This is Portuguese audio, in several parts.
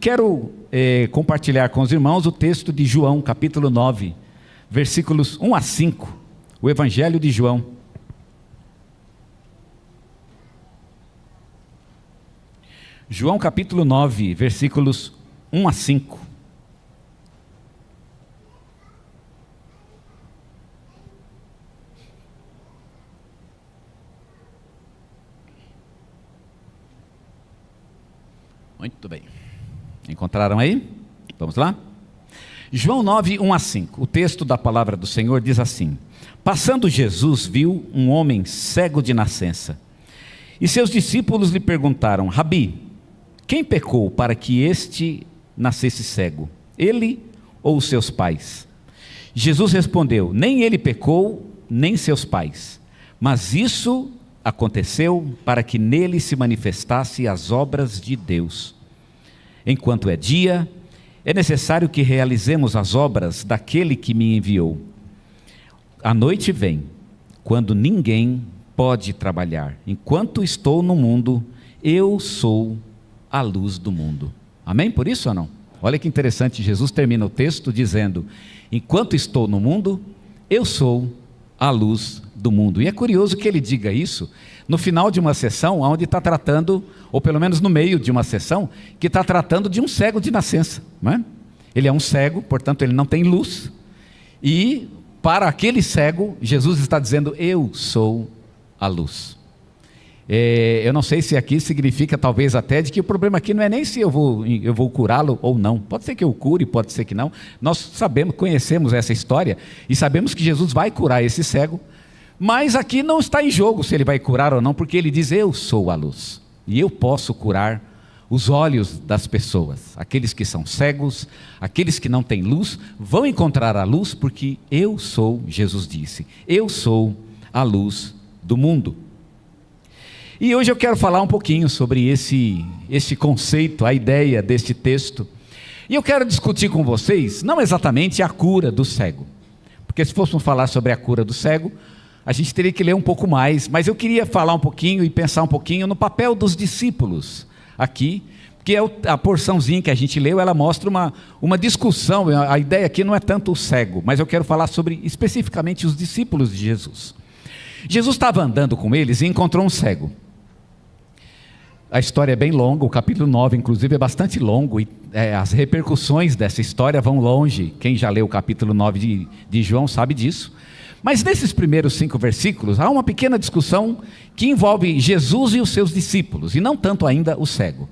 quero compartilhar com os irmãos o texto de João, capítulo 9, versículos 1 a 5, o Evangelho de João. João capítulo 9, versículos 1 a 5. Muito bem. Encontraram aí? Vamos lá? João 9, 1 a 5. O texto da palavra do Senhor diz assim: Passando Jesus viu um homem cego de nascença. E seus discípulos lhe perguntaram: Rabi, quem pecou para que este nascesse cego? Ele ou os seus pais? Jesus respondeu: Nem ele pecou, nem seus pais. Mas isso aconteceu para que nele se manifestasse as obras de Deus. Enquanto é dia, é necessário que realizemos as obras daquele que me enviou. A noite vem, quando ninguém pode trabalhar. Enquanto estou no mundo, eu sou a luz do mundo. Amém? Por isso ou não? Olha que interessante, Jesus termina o texto dizendo: enquanto estou no mundo, eu sou a luz do mundo. E é curioso que ele diga isso no final de uma sessão onde está tratando, ou pelo menos no meio de uma sessão, que está tratando de um cego de nascença, não é? Ele é um cego, portanto ele não tem luz, e para aquele cego, Jesus está dizendo: eu sou a luz. Eu não sei se aqui significa talvez até de que o problema aqui não é nem se eu vou curá-lo ou não. Pode ser que eu cure, pode ser que não. Nós sabemos, conhecemos essa história e sabemos que Jesus vai curar esse cego, mas aqui não está em jogo se ele vai curar ou não, porque ele diz: eu sou a luz e eu posso curar os olhos das pessoas. Aqueles que são cegos, aqueles que não têm luz, vão encontrar a luz, porque eu sou, Jesus disse, eu sou a luz do mundo. E hoje eu quero falar um pouquinho sobre esse conceito, a ideia deste texto. E eu quero discutir com vocês, não exatamente a cura do cego, porque se fôssemos falar sobre a cura do cego, a gente teria que ler um pouco mais, mas eu queria falar um pouquinho e pensar um pouquinho no papel dos discípulos aqui, porque a porçãozinha que a gente leu, ela mostra uma discussão. A ideia aqui não é tanto o cego, mas eu quero falar sobre especificamente os discípulos de Jesus. Jesus estava andando com eles e encontrou um cego. A história é bem longa, o capítulo 9 inclusive é bastante longo, e as repercussões dessa história vão longe. Quem já leu o capítulo 9 de João sabe disso. Mas nesses primeiros 5 versículos, há uma pequena discussão que envolve Jesus e os seus discípulos, e não tanto ainda o cego.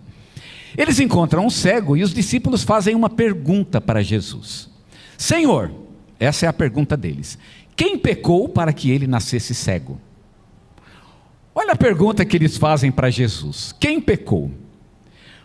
Eles encontram um cego e os discípulos fazem uma pergunta para Jesus: Senhor, essa é a pergunta deles, quem pecou para que ele nascesse cego? Olha a pergunta que eles fazem para Jesus: quem pecou?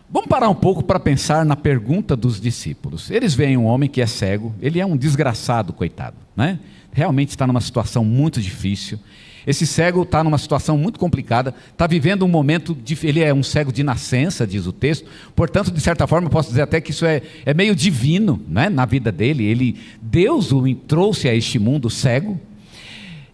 Vamos parar um pouco para pensar na pergunta dos discípulos. Eles veem um homem que é cego, ele é um desgraçado, coitado, né? Realmente está numa situação muito difícil. Esse cego está numa situação muito complicada, está vivendo um momento, ele é um cego de nascença, diz o texto, portanto, de certa forma, eu posso dizer até que isso é meio divino, né, na vida dele. Deus o trouxe a este mundo cego.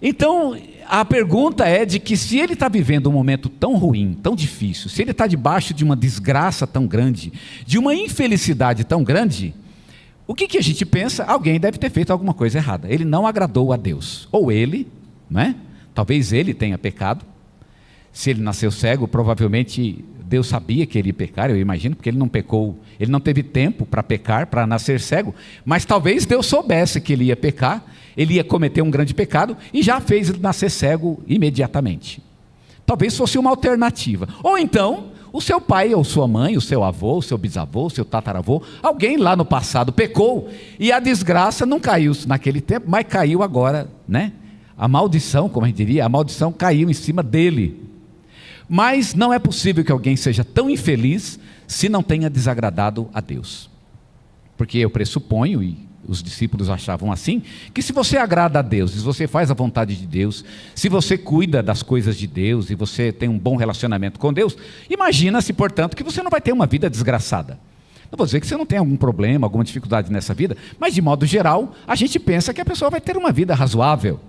Então, a pergunta é de que se ele está vivendo um momento tão ruim, tão difícil, se ele está debaixo de uma desgraça tão grande, de uma infelicidade tão grande, o que a gente pensa? Alguém deve ter feito alguma coisa errada. Ele não agradou a Deus. Ou ele, né? Talvez ele tenha pecado. Se ele nasceu cego, provavelmente Deus sabia que ele ia pecar, eu imagino, porque ele não pecou, ele não teve tempo para pecar, para nascer cego, mas talvez Deus soubesse que ele ia pecar, ele ia cometer um grande pecado, e já fez ele nascer cego imediatamente. Talvez fosse uma alternativa. Ou então, o seu pai ou sua mãe, o seu avô, o seu bisavô, o seu tataravô, alguém lá no passado pecou, e a desgraça não caiu naquele tempo, mas caiu agora, né? A maldição, como a gente diria, a maldição caiu em cima dele. Mas não é possível que alguém seja tão infeliz se não tenha desagradado a Deus. Porque eu pressuponho, e os discípulos achavam assim, que se você agrada a Deus, se você faz a vontade de Deus, se você cuida das coisas de Deus e você tem um bom relacionamento com Deus, imagina-se, portanto, que você não vai ter uma vida desgraçada. Não vou dizer que você não tem algum problema, alguma dificuldade nessa vida, mas de modo geral, a gente pensa que a pessoa vai ter uma vida razoável.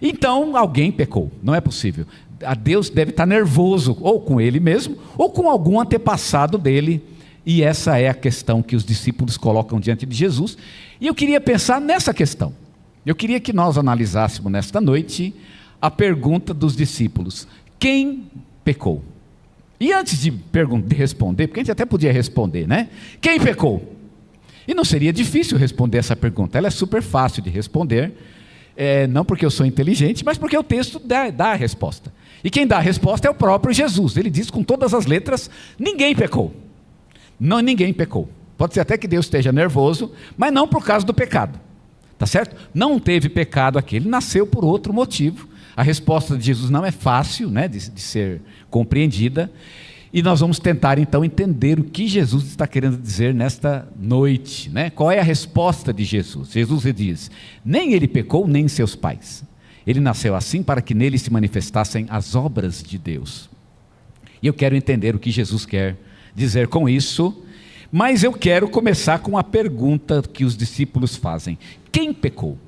Então alguém pecou, não é possível. A Deus deve estar nervoso, ou com ele mesmo, ou com algum antepassado dele, E essa é a questão que os discípulos colocam diante de Jesus. E eu queria pensar nessa questão. Eu queria que nós analisássemos nesta noite a pergunta dos discípulos: quem pecou? E antes de responder, porque a gente até podia responder, né? Quem pecou? E não seria difícil responder essa pergunta, ela é super fácil de responder, não porque eu sou inteligente, mas porque o texto dá a resposta. E quem dá a resposta é o próprio Jesus. Ele diz com todas as letras: ninguém pecou. Não, ninguém pecou. Pode ser até que Deus esteja nervoso, mas não por causa do pecado. Tá certo? Não teve pecado aqui, ele nasceu por outro motivo. A resposta de Jesus não é fácil, né, de ser compreendida. E nós vamos tentar então entender o que Jesus está querendo dizer nesta noite, né? Qual é a resposta de Jesus? Jesus diz: nem ele pecou, nem seus pais. Ele nasceu assim para que nele se manifestassem as obras de Deus. E eu quero entender o que Jesus quer dizer com isso, mas eu quero começar com a pergunta que os discípulos fazem: quem pecou?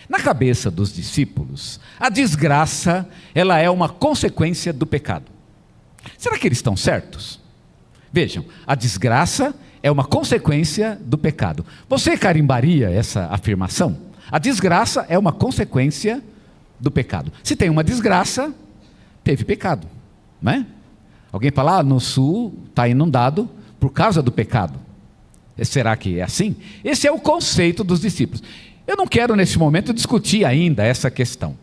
Na cabeça dos discípulos, a desgraça, ela é uma consequência do pecado. Será que eles estão certos? Vejam, a desgraça é uma consequência do pecado. Você carimbaria essa afirmação? A desgraça é uma consequência do pecado. Se tem uma desgraça, teve pecado, não é? Alguém fala: no sul está inundado por causa do pecado. Será que é assim? Esse é o conceito dos discípulos. Eu não quero nesse momento discutir ainda essa questão.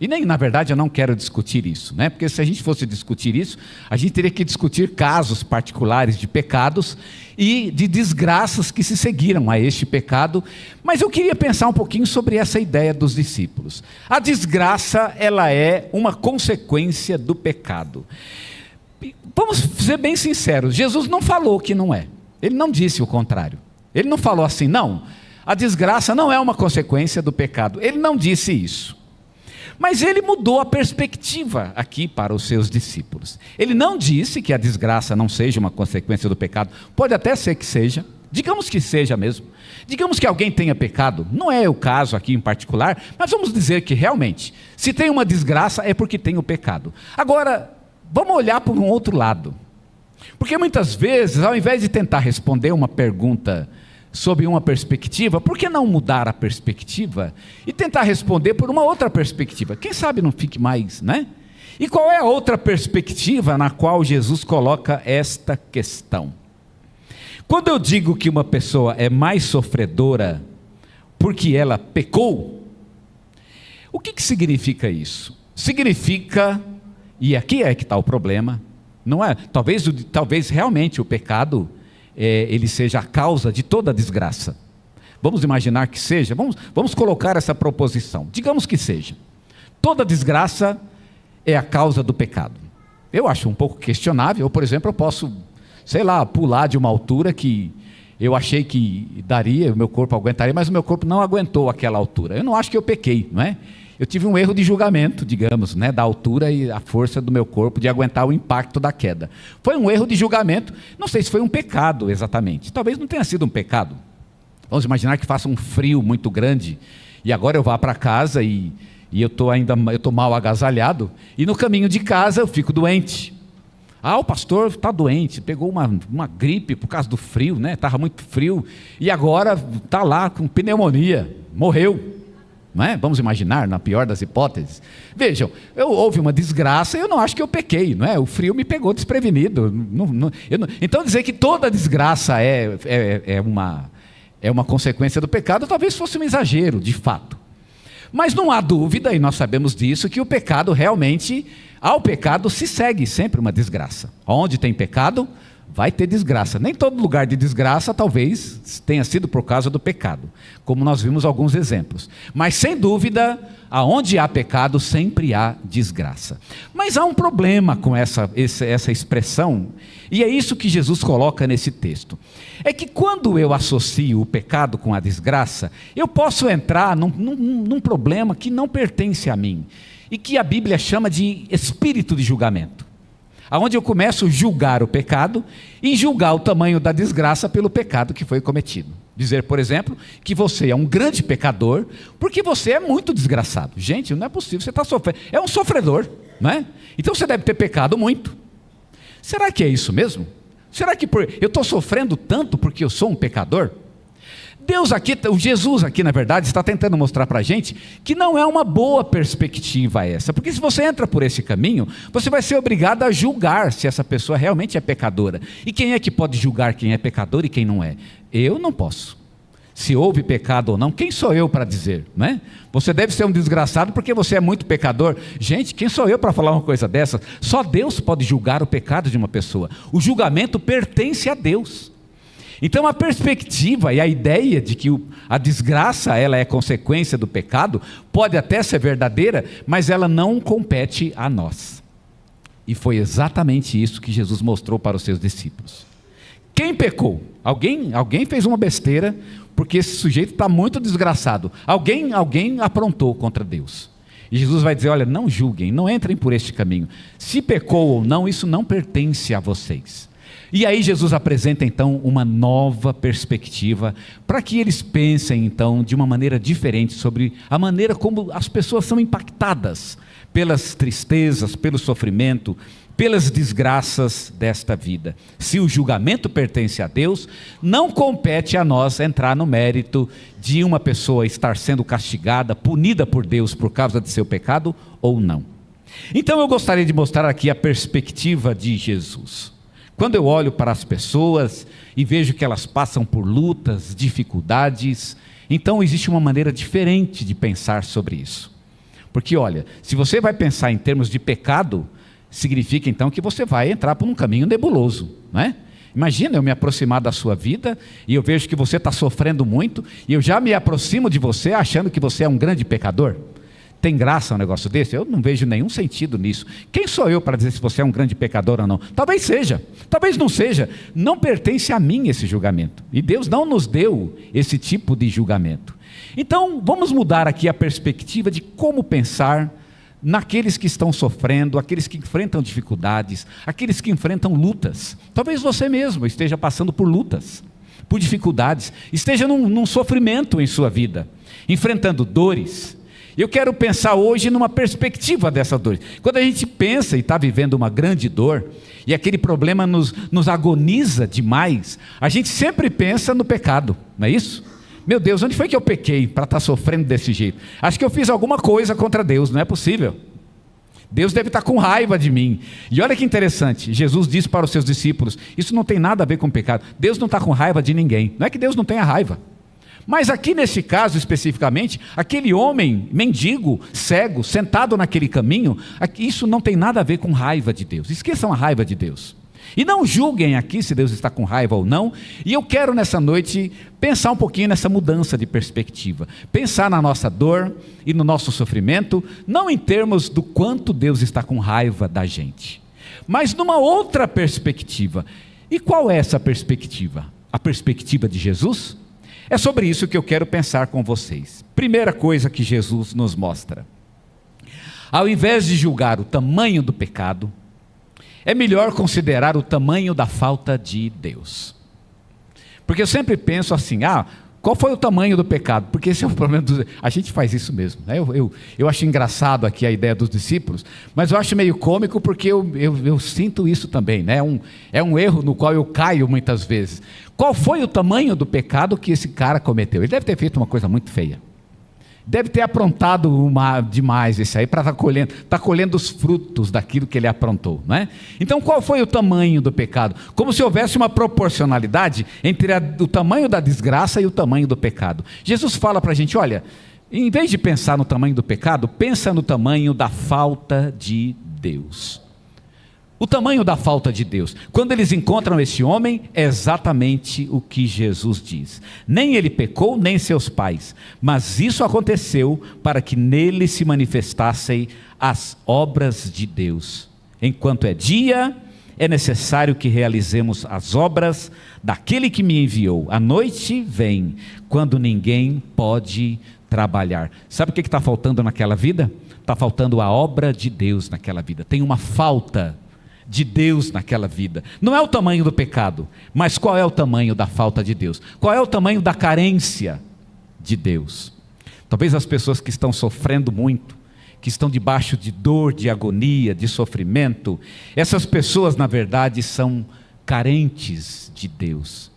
E nem, na verdade, eu não quero discutir isso, né? Porque se a gente fosse discutir isso, a gente teria que discutir casos particulares de pecados e de desgraças que se seguiram a este pecado. Mas eu queria pensar um pouquinho sobre essa ideia dos discípulos. A desgraça, ela é uma consequência do pecado. Vamos ser bem sinceros, Jesus não falou que não é. Ele não disse o contrário. Ele não falou assim: não, a desgraça não é uma consequência do pecado. Ele não disse isso. Mas ele mudou a perspectiva aqui para os seus discípulos. Ele não disse que a desgraça não seja uma consequência do pecado. Pode até ser que seja. Digamos que seja mesmo. Digamos que alguém tenha pecado. Não é o caso aqui em particular, mas vamos dizer que realmente, se tem uma desgraça é porque tem o pecado. Agora, vamos olhar por um outro lado. Porque muitas vezes, ao invés de tentar responder uma pergunta sob uma perspectiva, por que não mudar a perspectiva e tentar responder por uma outra perspectiva? Quem sabe não fique mais, né? E qual é a outra perspectiva na qual Jesus coloca esta questão? Quando eu digo que uma pessoa é mais sofredora porque ela pecou, o que significa isso? Significa, e aqui é que está o problema, não é? Talvez realmente o pecado ele seja a causa de toda a desgraça. Vamos imaginar que seja, vamos colocar essa proposição. Digamos que seja. Toda desgraça é a causa do pecado. Eu acho um pouco questionável. Ou, por exemplo, eu posso, pular de uma altura que eu achei que daria, o meu corpo aguentaria, mas o meu corpo não aguentou aquela altura. Eu não acho que eu pequei, não é? Eu tive um erro de julgamento, digamos, né, da altura e a força do meu corpo de aguentar o impacto da queda. Foi um erro de julgamento, não sei se foi um pecado exatamente. Talvez não tenha sido um pecado. Vamos imaginar que faça um frio muito grande e agora eu vá para casa e eu estou mal agasalhado e no caminho de casa eu fico doente. O pastor está doente, pegou uma gripe por causa do frio, né? Estava muito frio e agora está lá com pneumonia, morreu. Não é? Vamos imaginar, na pior das hipóteses. Vejam, houve uma desgraça, eu não acho que eu pequei, não é? O frio me pegou desprevenido. Então dizer que toda desgraça é uma consequência do pecado, talvez fosse um exagero, de fato. Mas não há dúvida, e nós sabemos disso, que o pecado realmente, ao pecado se segue sempre uma desgraça. Onde tem pecado, vai ter desgraça. Nem todo lugar de desgraça talvez tenha sido por causa do pecado, como nós vimos alguns exemplos. Mas sem dúvida, aonde há pecado sempre há desgraça. Mas há um problema com essa expressão, e é isso que Jesus coloca nesse texto. É que quando eu associo o pecado com a desgraça, eu posso entrar num problema que não pertence a mim, e que a Bíblia chama de espírito de julgamento. Onde eu começo a julgar o pecado e julgar o tamanho da desgraça pelo pecado que foi cometido. Dizer, por exemplo, que você é um grande pecador porque você é muito desgraçado. Gente, não é possível, você está sofrendo. É um sofredor, não é? Então você deve ter pecado muito. Será que é isso mesmo? Será que eu estou sofrendo tanto porque eu sou um pecador? Jesus aqui, na verdade, está tentando mostrar para a gente que não é uma boa perspectiva essa, porque se você entra por esse caminho, você vai ser obrigado a julgar se essa pessoa realmente é pecadora. E quem é que pode julgar quem é pecador e quem não é? Eu não posso. Se houve pecado ou não, quem sou eu para dizer, não é? Você deve ser um desgraçado porque você é muito pecador. Gente, quem sou eu para falar uma coisa dessa? Só Deus pode julgar o pecado de uma pessoa. O julgamento pertence a Deus. Então a perspectiva e a ideia de que a desgraça ela é consequência do pecado pode até ser verdadeira, mas ela não compete a nós. E foi exatamente isso que Jesus mostrou para os seus discípulos. Quem pecou? Alguém fez uma besteira, porque esse sujeito está muito desgraçado. Alguém aprontou contra Deus. E Jesus vai dizer, olha, não julguem, não entrem por este caminho. Se pecou ou não, isso não pertence a vocês. E aí Jesus apresenta então uma nova perspectiva, para que eles pensem então de uma maneira diferente sobre a maneira como as pessoas são impactadas pelas tristezas, pelo sofrimento, pelas desgraças desta vida. Se o julgamento pertence a Deus, não compete a nós entrar no mérito de uma pessoa estar sendo castigada, punida por Deus por causa de seu pecado ou não. Então eu gostaria de mostrar aqui a perspectiva de Jesus. Quando eu olho para as pessoas e vejo que elas passam por lutas, dificuldades, então existe uma maneira diferente de pensar sobre isso. Porque olha, se você vai pensar em termos de pecado, significa então que você vai entrar por um caminho nebuloso, não é? Imagina eu me aproximar da sua vida e eu vejo que você está sofrendo muito e eu já me aproximo de você achando que você é um grande pecador. Tem graça um negócio desse? Eu não vejo nenhum sentido nisso. Quem sou eu para dizer se você é um grande pecador ou não? Talvez seja, talvez não seja. Não pertence a mim esse julgamento. E Deus não nos deu esse tipo de julgamento. Então, vamos mudar aqui a perspectiva de como pensar naqueles que estão sofrendo, aqueles que enfrentam dificuldades, aqueles que enfrentam lutas. Talvez você mesmo esteja passando por lutas, por dificuldades, esteja num sofrimento em sua vida, enfrentando dores. Eu quero pensar hoje numa perspectiva dessa dor. Quando a gente pensa e está vivendo uma grande dor, e aquele problema nos agoniza demais, a gente sempre pensa no pecado, não é isso? Meu Deus, onde foi que eu pequei para estar sofrendo desse jeito? Acho que eu fiz alguma coisa contra Deus, não é possível. Deus deve estar com raiva de mim. E olha que interessante, Jesus disse para os seus discípulos, isso não tem nada a ver com pecado. Deus não está com raiva de ninguém, não é que Deus não tenha raiva. Mas aqui nesse caso especificamente, aquele homem mendigo, cego, sentado naquele caminho, isso não tem nada a ver com raiva de Deus. Esqueçam a raiva de Deus. E não julguem aqui se Deus está com raiva ou não. E eu quero nessa noite pensar um pouquinho nessa mudança de perspectiva. Pensar na nossa dor e no nosso sofrimento, não em termos do quanto Deus está com raiva da gente, mas numa outra perspectiva. E qual é essa perspectiva? A perspectiva de Jesus? É sobre isso que eu quero pensar com vocês. Primeira coisa que Jesus nos mostra: ao invés de julgar o tamanho do pecado, é melhor considerar o tamanho da falta de Deus. Porque eu sempre penso assim, qual foi o tamanho do pecado? Porque esse é o problema, a gente faz isso mesmo, né? Eu acho engraçado aqui a ideia dos discípulos, mas eu acho meio cômico porque eu sinto isso também, né? É um erro no qual eu caio muitas vezes. Qual foi o tamanho do pecado que esse cara cometeu? Ele deve ter feito uma coisa muito feia. Deve ter aprontado demais esse aí, para estar colhendo os frutos daquilo que ele aprontou, não é? Então qual foi o tamanho do pecado? Como se houvesse uma proporcionalidade entre o tamanho da desgraça e o tamanho do pecado. Jesus fala para a gente, olha, em vez de pensar no tamanho do pecado, pensa no tamanho da falta de Deus. O tamanho da falta de Deus. Quando eles encontram esse homem, é exatamente o que Jesus diz. Nem ele pecou, nem seus pais, mas isso aconteceu para que nele se manifestassem as obras de Deus. Enquanto é dia, é necessário que realizemos as obras daquele que me enviou. A noite vem, quando ninguém pode trabalhar. Sabe o que está faltando naquela vida? Está faltando a obra de Deus naquela vida. Tem uma falta de Deus naquela vida. Não é o tamanho do pecado, mas qual é o tamanho da falta de Deus? Qual é o tamanho da carência de Deus? Talvez as pessoas que estão sofrendo muito, que estão debaixo de dor, de agonia, de sofrimento, essas pessoas na verdade são carentes de Deus.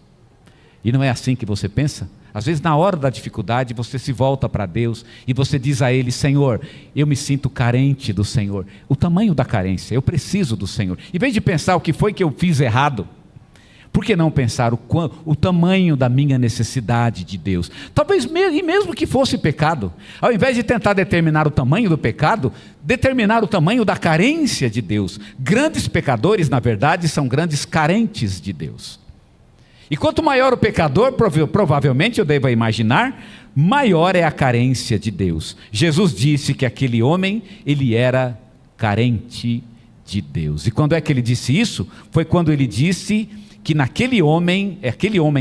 E não é assim que você pensa? Às vezes na hora da dificuldade você se volta para Deus e você diz a Ele: Senhor, eu me sinto carente do Senhor. O tamanho da carência, eu preciso do Senhor. Em vez de pensar o que foi que eu fiz errado, por que não pensar o tamanho da minha necessidade de Deus? Talvez, e mesmo que fosse pecado, ao invés de tentar determinar o tamanho do pecado, determinar o tamanho da carência de Deus. Grandes pecadores, na verdade, são grandes carentes de Deus. E quanto maior o pecador, provavelmente eu devo imaginar, maior é a carência de Deus. Jesus disse que aquele homem, ele era carente de Deus. E quando é que ele disse isso? Foi quando ele disse que aquele homem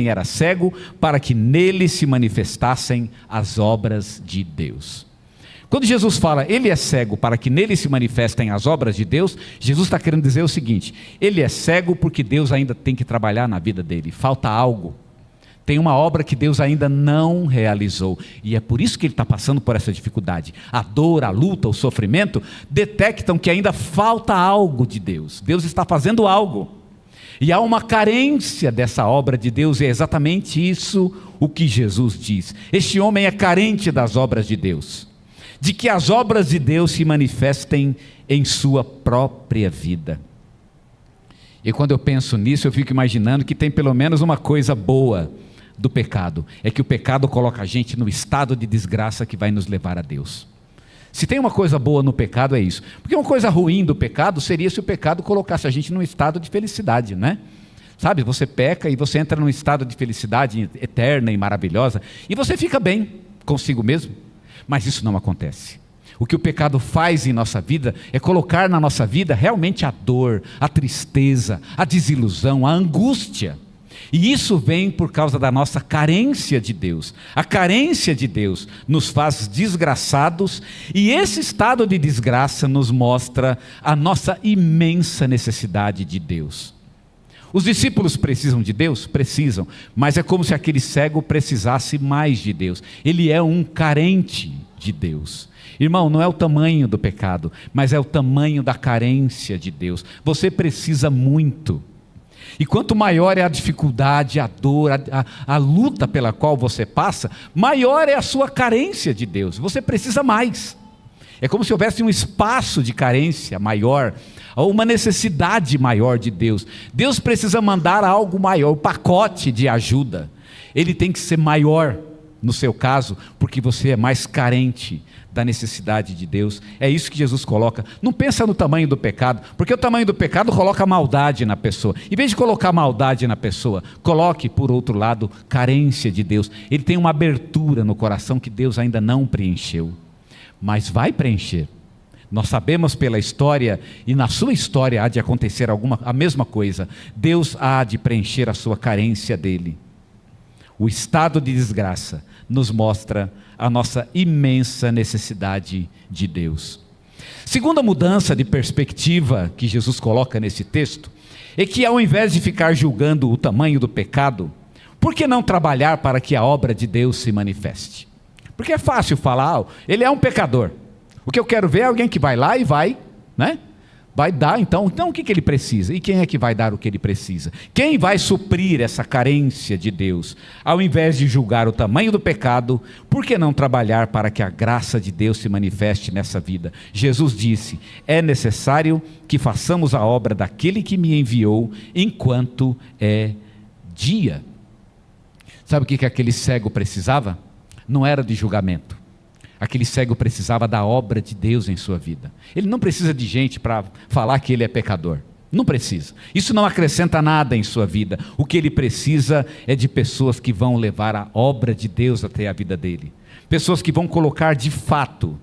era cego para que nele se manifestassem as obras de Deus. Quando Jesus fala, ele é cego para que nele se manifestem as obras de Deus, Jesus está querendo dizer o seguinte: ele é cego porque Deus ainda tem que trabalhar na vida dele, falta algo, tem uma obra que Deus ainda não realizou, e é por isso que ele está passando por essa dificuldade. A dor, a luta, o sofrimento, detectam que ainda falta algo de Deus, Deus está fazendo algo, e há uma carência dessa obra de Deus, e é exatamente isso o que Jesus diz. Este homem é carente das obras de Deus, de que as obras de Deus se manifestem em sua própria vida. E quando eu penso nisso, eu fico imaginando que tem pelo menos uma coisa boa do pecado, é que o pecado coloca a gente no estado de desgraça que vai nos levar a Deus. Se tem uma coisa boa no pecado, é isso. Porque uma coisa ruim do pecado seria se o pecado colocasse a gente num estado de felicidade, né? Sabe, você peca e você entra num estado de felicidade eterna e maravilhosa, e você fica bem consigo mesmo. Mas isso não acontece. O que o pecado faz em nossa vida é colocar na nossa vida realmente a dor, a tristeza, a desilusão, a angústia. E isso vem por causa da nossa carência de Deus. A carência de Deus nos faz desgraçados, e esse estado de desgraça nos mostra a nossa imensa necessidade de Deus. Os discípulos precisam de Deus? Precisam, mas é como se aquele cego precisasse mais de Deus. Ele é um carente de Deus. Irmão, não é o tamanho do pecado, mas é o tamanho da carência de Deus. Você precisa muito. E quanto maior é a dificuldade, a dor, a luta pela qual você passa, maior é a sua carência de Deus. Você precisa mais. É como se houvesse um espaço de carência maior, ou uma necessidade maior de Deus. Deus precisa mandar algo maior, o pacote de ajuda. Ele tem que ser maior, no seu caso, porque você é mais carente da necessidade de Deus. É isso que Jesus coloca. Não pensa no tamanho do pecado, porque o tamanho do pecado coloca maldade na pessoa. Em vez de colocar maldade na pessoa, coloque, por outro lado, carência de Deus. Ele tem uma abertura no coração que Deus ainda não preencheu, mas vai preencher. Nós sabemos pela história, e na sua história há de acontecer a mesma coisa. Deus há de preencher a sua carência dele. O estado de desgraça nos mostra a nossa imensa necessidade de Deus. Segunda mudança de perspectiva que Jesus coloca nesse texto, é que ao invés de ficar julgando o tamanho do pecado, por que não trabalhar para que a obra de Deus se manifeste? Porque é fácil falar, ele é um pecador. O que eu quero ver é alguém que vai lá e vai, né? Vai dar, então o que ele precisa? E quem é que vai dar o que ele precisa? Quem vai suprir essa carência de Deus? Ao invés de julgar o tamanho do pecado, por que não trabalhar para que a graça de Deus se manifeste nessa vida? Jesus disse, é necessário que façamos a obra daquele que me enviou, enquanto é dia. Sabe o que aquele cego precisava? Não era de julgamento. Aquele cego precisava da obra de Deus em sua vida. Ele não precisa de gente para falar que ele é pecador. Não precisa. Isso não acrescenta nada em sua vida. O que ele precisa é de pessoas que vão levar a obra de Deus até a vida dele. Pessoas que vão colocar de fato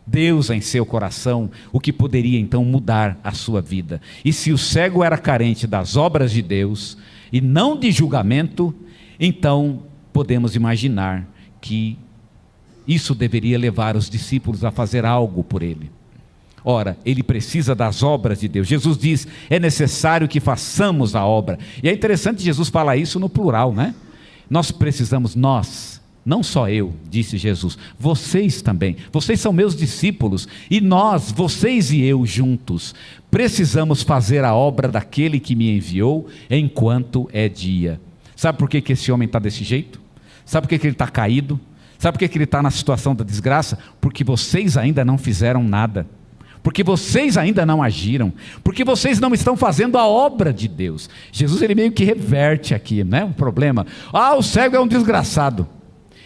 Deus em seu coração, o que poderia então mudar a sua vida. E se o cego era carente das obras de Deus e não de julgamento, então podemos imaginar que isso deveria levar os discípulos a fazer algo por ele. Ora, ele precisa das obras de Deus. Jesus diz, é necessário que façamos a obra. E é interessante Jesus falar isso no plural, né? Nós precisamos, Não só eu, disse Jesus, vocês também, vocês são meus discípulos, e nós, vocês e eu juntos, precisamos fazer a obra daquele que me enviou enquanto é dia. Sabe por que esse homem está desse jeito? Sabe por que ele está caído? Sabe por que ele está na situação da desgraça? Porque vocês ainda não fizeram nada, porque vocês ainda não agiram, porque vocês não estão fazendo a obra de Deus. Jesus, ele meio que reverte aqui, né, o problema. O cego é um desgraçado.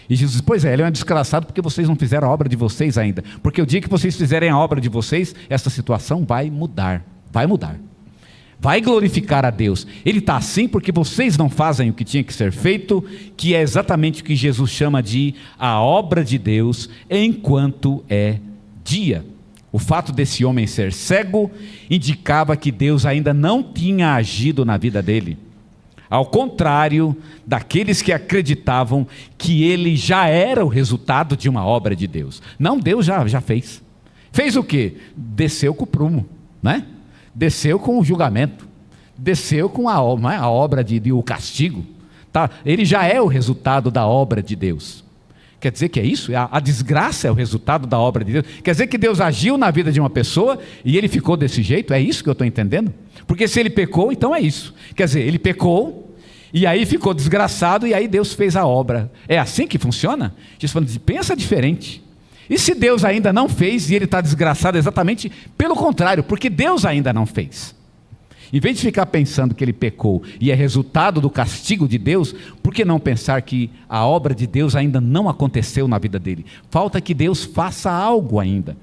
E Jesus diz, pois é, ele é um desgraçado porque vocês não fizeram a obra de vocês ainda, porque o dia que vocês fizerem a obra de vocês, essa situação vai mudar, vai glorificar a Deus. Ele está assim porque vocês não fazem o que tinha que ser feito, que é exatamente o que Jesus chama de a obra de Deus enquanto é dia. O fato desse homem ser cego indicava que Deus ainda não tinha agido na vida dele, ao contrário daqueles que acreditavam que ele já era o resultado de uma obra de Deus. Não, Deus já fez. Fez o quê? Desceu com o prumo, né? Desceu com o julgamento, desceu com a obra de o castigo. Tá? Ele já é o resultado da obra de Deus. Quer dizer que é isso? A desgraça é o resultado da obra de Deus? Quer dizer que Deus agiu na vida de uma pessoa e ele ficou desse jeito? É isso que eu estou entendendo? Porque se ele pecou, então é isso. Quer dizer, ele pecou e aí ficou desgraçado e aí Deus fez a obra. É assim que funciona? Jesus falando, pensa diferente. E se Deus ainda não fez e ele está desgraçado, exatamente pelo contrário, porque Deus ainda não fez. Em vez de ficar pensando que ele pecou e é resultado do castigo de Deus, por que não pensar que a obra de Deus ainda não aconteceu na vida dele? Falta que Deus faça algo ainda.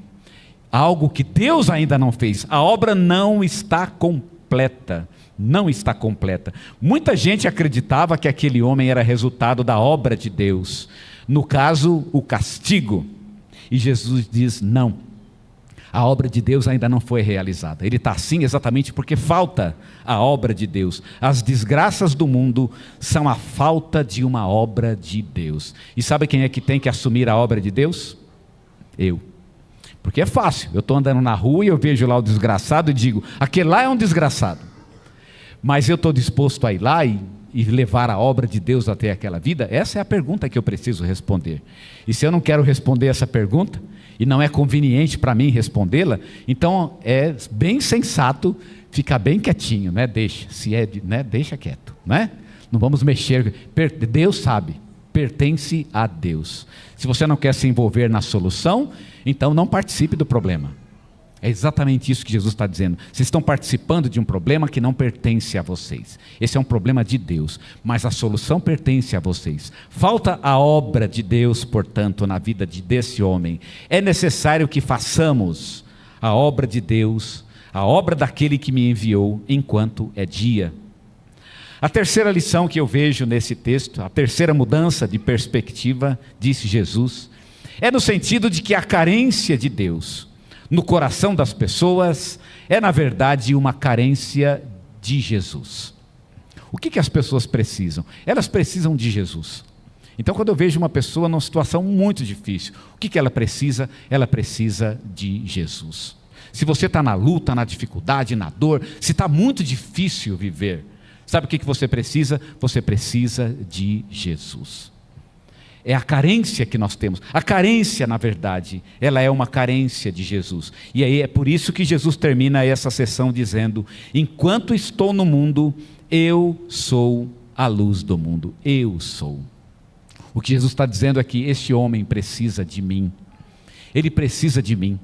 Algo que Deus ainda não fez. A obra não está completa. Não está completa. Muita gente acreditava que aquele homem era resultado da obra de Deus. No caso, o castigo. E Jesus diz, não. A obra de Deus ainda não foi realizada. Ele está assim exatamente porque falta a obra de Deus. As desgraças do mundo são a falta de uma obra de Deus. E sabe quem é que tem que assumir a obra de Deus? Eu. Porque é fácil. Eu estou andando na rua e eu vejo lá o desgraçado e digo, aquele lá é um desgraçado. Mas eu estou disposto a ir lá e levar a obra de Deus até aquela vida? Essa é a pergunta que eu preciso responder. E se eu não quero responder essa pergunta, e não é conveniente para mim respondê-la, então é bem sensato ficar bem quietinho, né? Deixa quieto, né? Não vamos mexer, Deus sabe, pertence a Deus. Se você não quer se envolver na solução, então não participe do problema. É exatamente isso que Jesus está dizendo. Vocês estão participando de um problema que não pertence a vocês. Esse é um problema de Deus, mas a solução pertence a vocês. Falta a obra de Deus, portanto, na vida desse homem. É necessário que façamos a obra de Deus, a obra daquele que me enviou, enquanto é dia. A terceira lição que eu vejo nesse texto, a terceira mudança de perspectiva, disse Jesus, é no sentido de que a carência de Deus no coração das pessoas é na verdade uma carência de Jesus. O que as pessoas precisam? Elas precisam de Jesus. Então quando eu vejo uma pessoa numa situação muito difícil, o que ela precisa? Ela precisa de Jesus. Se você está na luta, na dificuldade, na dor, se está muito difícil viver, sabe o que você precisa? Você precisa de Jesus. É a carência que nós temos. A carência, na verdade, ela é uma carência de Jesus. E aí é por isso que Jesus termina essa sessão dizendo, enquanto estou no mundo, eu sou a luz do mundo. Eu sou. O que Jesus está dizendo aqui, este homem precisa de mim. Ele precisa de mim.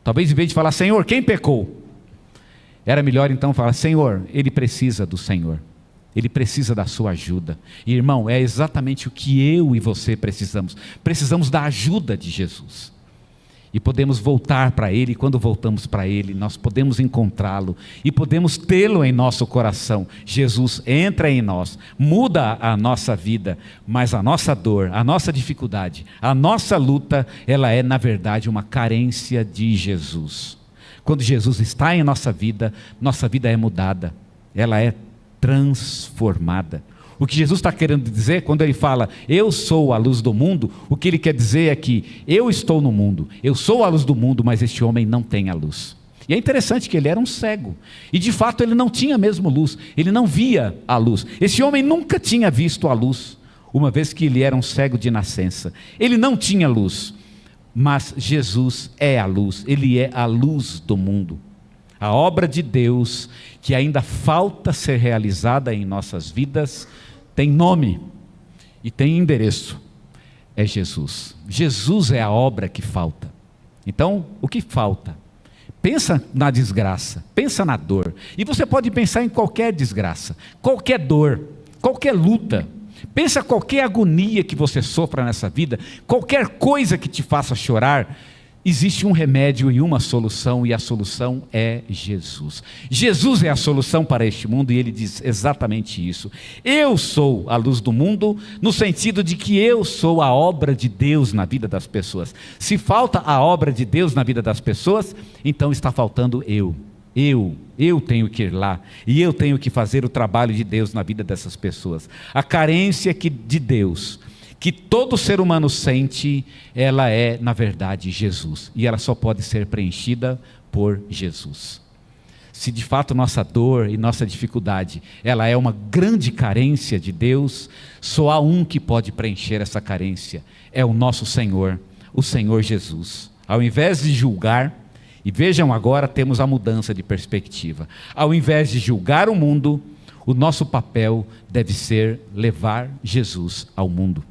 Talvez em vez de falar, Senhor, quem pecou? Era melhor então falar, Senhor, ele precisa do Senhor. Ele precisa da sua ajuda. E, irmão, é exatamente o que eu e você precisamos. Precisamos da ajuda de Jesus. E podemos voltar para Ele, e quando voltamos para Ele, nós podemos encontrá-lo e podemos tê-lo em nosso coração. Jesus entra em nós, muda a nossa vida, mas a nossa dor, a nossa dificuldade, a nossa luta, ela é, na verdade, uma carência de Jesus. Quando Jesus está em nossa vida é mudada, ela é transformada. O que Jesus está querendo dizer quando ele fala eu sou a luz do mundo, o que ele quer dizer é que eu estou no mundo, eu sou a luz do mundo, mas este homem não tem a luz. E é interessante que ele era um cego, e de fato ele não tinha mesmo luz, ele não via a luz. Esse homem nunca tinha visto a luz. uma vez que ele era um cego de nascença. Ele não tinha luz, mas Jesus é a luz, ele é a luz do mundo. A obra de Deus, que ainda falta ser realizada em nossas vidas, tem nome e tem endereço, é Jesus. Jesus é a obra que falta. Então, o que falta? Pensa na desgraça, pensa na dor, e você pode pensar em qualquer desgraça, qualquer dor, qualquer luta, pensa qualquer agonia que você sofra nessa vida, qualquer coisa que te faça chorar. Existe um remédio e uma solução, e a solução é Jesus. Jesus é a solução para este mundo, e ele diz exatamente isso. Eu sou a luz do mundo, no sentido de que eu sou a obra de Deus na vida das pessoas. Se falta a obra de Deus na vida das pessoas, então está faltando eu. Eu tenho que ir lá, e eu tenho que fazer o trabalho de Deus na vida dessas pessoas. A carência de Deus, que todo ser humano sente, ela é, na verdade, Jesus. E ela só pode ser preenchida por Jesus. Se de fato nossa dor e nossa dificuldade, ela é uma grande carência de Deus, só há um que pode preencher essa carência. É o nosso Senhor, o Senhor Jesus. Ao invés de julgar, e vejam agora, temos a mudança de perspectiva. Ao invés de julgar o mundo, o nosso papel deve ser levar Jesus ao mundo.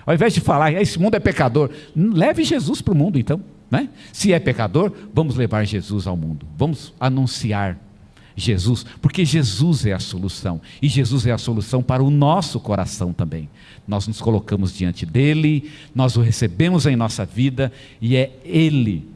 Ao invés de falar, esse mundo é pecador, leve Jesus para o mundo então, né? Se é pecador, vamos levar Jesus ao mundo, vamos anunciar Jesus, porque Jesus é a solução, e Jesus é a solução para o nosso coração também. Nós nos colocamos diante dele, nós o recebemos em nossa vida, e é ele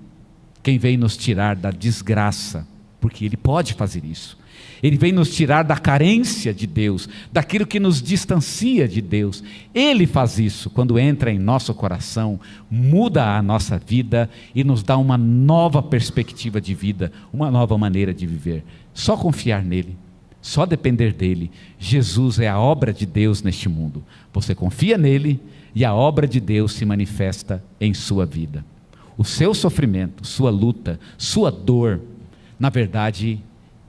quem vem nos tirar da desgraça, porque ele pode fazer isso. Ele vem nos tirar da carência de Deus, daquilo que nos distancia de Deus. Ele faz isso quando entra em nosso coração, muda a nossa vida e nos dá uma nova perspectiva de vida, uma nova maneira de viver. Só confiar nele, só depender dele. Jesus é a obra de Deus neste mundo. Você confia nele e a obra de Deus se manifesta em sua vida. O seu sofrimento, sua luta, sua dor, na verdade,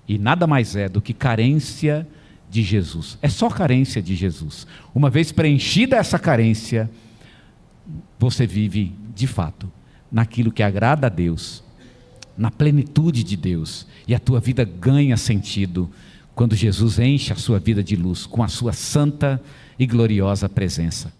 e nada mais é do que carência de Jesus. É só carência de Jesus. Uma vez preenchida essa carência, você vive de fato naquilo que agrada a Deus, na plenitude de Deus, e a tua vida ganha sentido quando Jesus enche a sua vida de luz com a sua santa e gloriosa presença.